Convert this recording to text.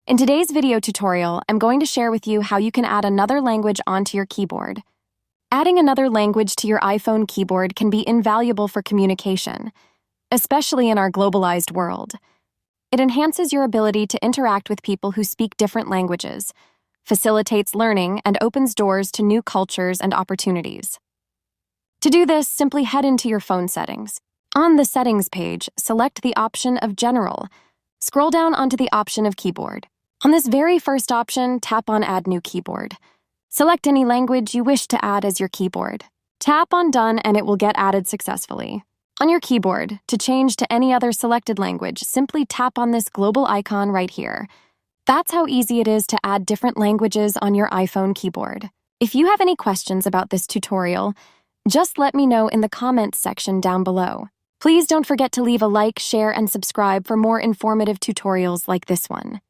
In today's video tutorial, I'm going to share with you how you can add another language onto your keyboard. Adding another language to your iPhone keyboard can be invaluable for communication, especially in our globalized world. It enhances your ability to interact with people who speak different languages, facilitates learning, and opens doors to new cultures and opportunities. To do this, simply head into your phone settings. On the Settings page, select the option of General. Scroll down onto the option of Keyboard. On this very first option, tap on Add New Keyboard. Select any language you wish to add as your keyboard. Tap on Done and it will get added successfully. On your keyboard, to change to any other selected language, simply tap on this global icon right here. That's how easy it is to add different languages on your iPhone keyboard. If you have any questions about this tutorial, just let me know in the comments section down below. Please don't forget to leave a like, share, and subscribe for more informative tutorials like this one.